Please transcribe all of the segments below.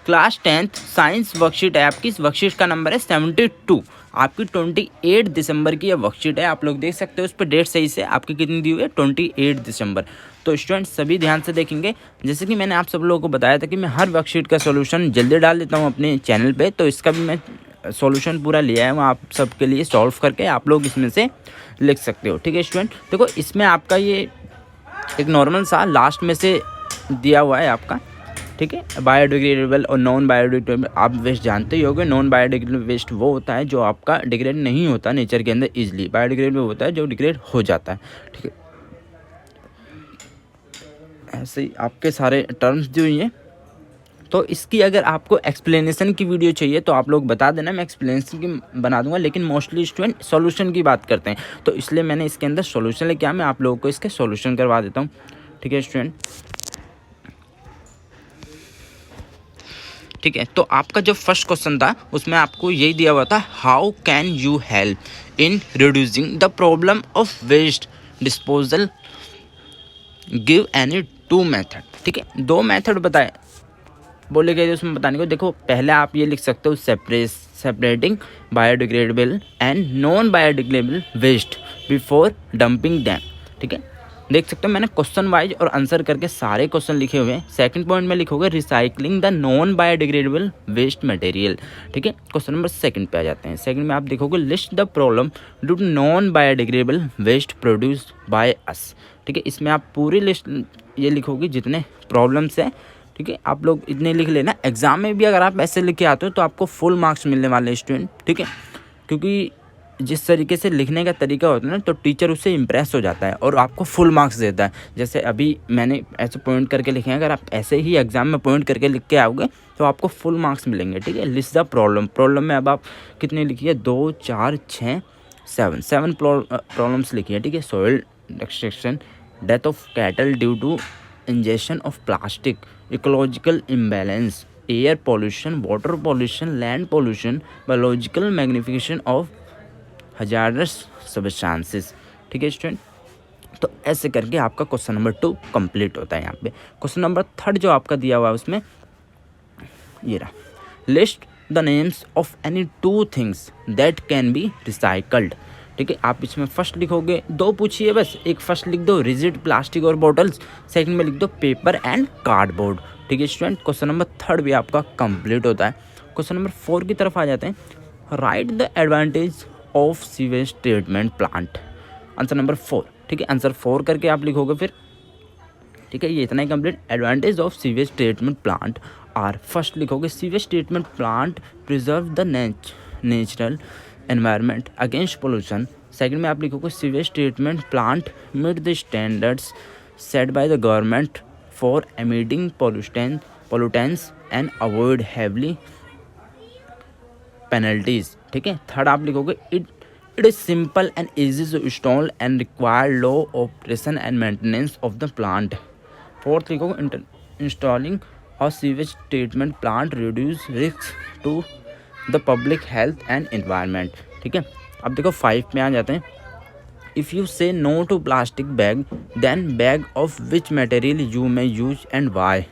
Class 10th science worksheet है आपकी। इस वर्कशीट का नंबर है 72। आपकी 28 दिसंबर की यह वर्कशीट है। आप लोग देख सकते हो उस पर डेट सही से आपकी कितनी दी हुई है, 28 दिसंबर। तो स्टूडेंट्स सभी ध्यान से देखेंगे। जैसे कि मैंने आप सब लोगों को बताया था कि मैं हर वर्कशीट का सॉल्यूशन जल्दी डाल देता हूँ अपने चैनल पे, तो इसका भी मैं सॉल्यूशन पूरा लिया है वो आप सबके लिए सॉल्व करके आप लोग इसमें से लिख सकते हो। ठीक है स्टूडेंट, देखो इसमें आपका ये एक नॉर्मल सा लास्ट में से दिया हुआ है आपका। ठीक है, बायोडिग्रेडेबल और नॉन बायोडिग्रेडेबल आप वेस्ट जानते ही होंगे। नॉन बायोडिग्रेडेबल वेस्ट वो होता है जो आपका डिग्रेड नहीं होता नेचर के अंदर इजीली। बायोडिग्रेडेबल होता है जो डिग्रेड हो जाता है। ठीक है, ऐसे ही आपके सारे टर्म्स दी हुई हैं। तो इसकी अगर आपको एक्सप्लेनेशन की वीडियो चाहिए तो आप लोग बता देना, मैं एक्सप्लेनेशन की बना दूंगा। लेकिन मोस्टली स्टूडेंट सॉल्यूशन की बात करते हैं, तो इसलिए मैंने इसके अंदर सॉल्यूशन लेके आया। मैं आप लोगों को इसके सॉल्यूशन करवा देता हूँ। ठीक है स्टूडेंट, ठीक है। तो आपका जो फर्स्ट क्वेश्चन था उसमें आपको यही दिया हुआ था, how can you help in reducing the problem of waste disposal, give any 2 method. ठीक है, 2 मेथड बताए बोले गए उसमें बताने को। देखो पहले आप ये लिख सकते हो, separating biodegradable and non biodegradable waste before dumping them. ठीक है, देख सकते हो मैंने क्वेश्चन वाइज और आंसर करके सारे क्वेश्चन लिखे हुए हैं। सेकंड पॉइंट में लिखोगे recycling the non biodegradable waste material. ठीक है, क्वेश्चन नंबर 2 पे आ जाते हैं। सेकंड में आप देखोगे list the problem due to non biodegradable waste produced by us. ठीक है, इसमें आप पूरी लिस्ट ये लिखोगे जितने प्रॉब्लम्स हैं। ठीक है, आप लोग इतने लिख लेना। एग्जाम में भी अगर आप ऐसे लिख के आते हो तो आपको फुल मार्क्स मिलने वाले हैं स्टूडेंट। ठीक है, क्योंकि जिस तरीके से लिखने का तरीका होता है ना, तो टीचर उससे इम्प्रेस हो जाता है और आपको फुल मार्क्स देता है। जैसे अभी मैंने ऐसे पॉइंट करके लिखे हैं, अगर आप ऐसे ही एग्जाम में पॉइंट करके लिख के आओगे तो आपको फुल मार्क्स मिलेंगे। ठीक है, लिस्ट द प्रॉब्लम में अब आप कितने लिखिए, 2 4 6 7 प्रॉब्लम्स लिखिए। ठीक है, soil extraction, death of cattle due to injection of plastic, ecological imbalance, air pollution, water pollution, land pollution, biological magnification of hazardous substances. ठीक है स्टूडेंट, तो ऐसे करके आपका क्वेश्चन नंबर 2 कंप्लीट होता है। यहाँ पे क्वेश्चन नंबर 3 जो आपका दिया हुआ है उसमें ये रहा, list the names of any 2 things that can be recycled. ठीक है, आप इसमें फर्स्ट लिखोगे, 2 पूछिए बस, एक फर्स्ट लिख दो रिजिड प्लास्टिक और बॉटल्स, सेकंड में लिख दो पेपर एंड कार्डबोर्ड। ठीक है स्टूडेंट, क्वेश्चन नंबर 3 भी आपका कंप्लीट होता है। क्वेश्चन नंबर 4 की तरफ आ जाते हैं, right the advantage of sewage treatment plant, answer number 4। ठीक है, आंसर 4 करके आप लिखोगे फिर। ठीक है, ये इतना ही complete. Advantage of sewage treatment plant are, first लिखोगे sewage treatment plant preserve the natural environment against pollution. Second में आप लिखोगे sewage treatment plant meet the standards set by the government for emitting pollutants and avoid heavily penalties. ठीक है, third आप लिखोगे it is simple and easy to install and require low operation and maintenance of the plant. Fourth लिखोगे installing और sewage treatment plant reduce risk to the public health and environment. ठीक है, अब देखो 5 में आ जाते हैं, if you say no to plastic bag then bag of which material you may use and why.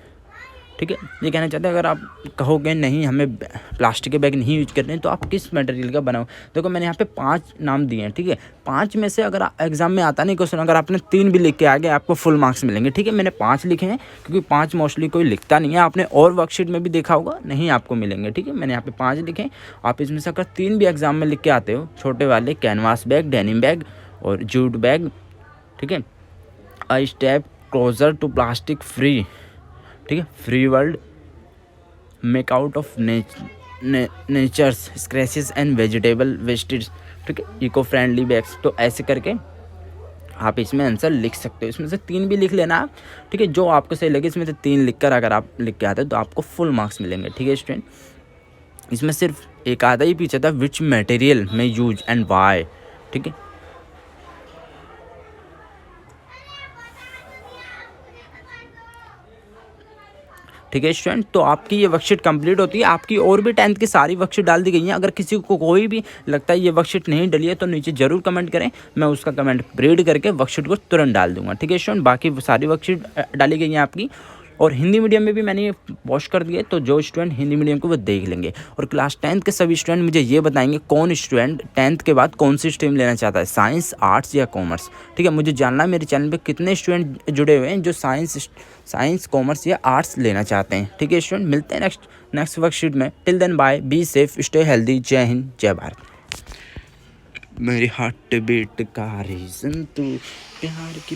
ठीक है, ये कहना चाहते हैं अगर आप कहोगे नहीं हमें प्लास्टिक के बैग नहीं यूज करते हैं तो आप किस मटेरियल का बनाओ। देखो मैंने यहाँ पे 5 नाम दिए हैं। ठीक है, 5 में से अगर एग्जाम में आता नहीं क्वेश्चन, अगर आपने 3 भी लिख के आ गए आपको फुल मार्क्स मिलेंगे। ठीक है, मैंने 5 लिखे हैं क्योंकि 5 मोस्टली कोई लिखता नहीं है। आपने और वर्कशीट में भी देखा होगा, नहीं आपको मिलेंगे। ठीक है, मैंने यहाँ पे 5 लिखे हैं। आप इसमें से अगर 3 भी एग्जाम में लिख के आते हो, छोटे वाले कैनवास बैग, डेनिम बैग और जूट बैग। ठीक है, I step closer to plastic free. ठीक है, free world, make out of nature's scratches and vegetable wastage. ठीक है, इको फ्रेंडली बैग्स। तो ऐसे करके आप इसमें आंसर लिख सकते हो। इसमें से 3 भी लिख लेना आप। ठीक है, जो आपको सही लगे इसमें से 3 लिखकर अगर आप लिख के आते हो तो आपको फुल मार्क्स मिलेंगे। ठीक है स्टूडेंट, इसमें सिर्फ एक आधा ही पीछे था, विच मटेरियल में यूज एंड वाई। ठीक है, ठीक है स्टूडेंट, तो आपकी ये वर्कशीट कंप्लीट होती है। आपकी और भी 10th की सारी वर्कशीट डाल दी गई हैं। अगर किसी को कोई भी लगता है ये वर्कशीट नहीं डली है तो नीचे जरूर कमेंट करें, मैं उसका कमेंट रीड करके वर्कशीट को तुरंत डाल दूंगा। ठीक है स्टूडेंट, बाकी सारी वर्कशीट डाली गई हैं आपकी। और हिंदी मीडियम में भी मैंने पोस्ट कर दिया है, तो जो स्टूडेंट हिंदी मीडियम को वो देख लेंगे। और क्लास 10th के सभी स्टूडेंट मुझे ये बताएंगे कौन स्टूडेंट 10th के बाद कौन सी स्ट्रीम लेना चाहता है, साइंस, आर्ट्स या कॉमर्स। ठीक है, मुझे जानना है मेरे चैनल पे कितने स्टूडेंट जुड़े हुए हैं जो साइंस कॉमर्स या आर्ट्स लेना चाहते हैं। ठीक है स्टूडेंट, मिलते हैं नेक्स्ट वर्कशीट में। Till then bye, be safe, stay healthy. जय हिंद, जय भारत। मेरी हार्ट बीट का रीजन तू, प्यार की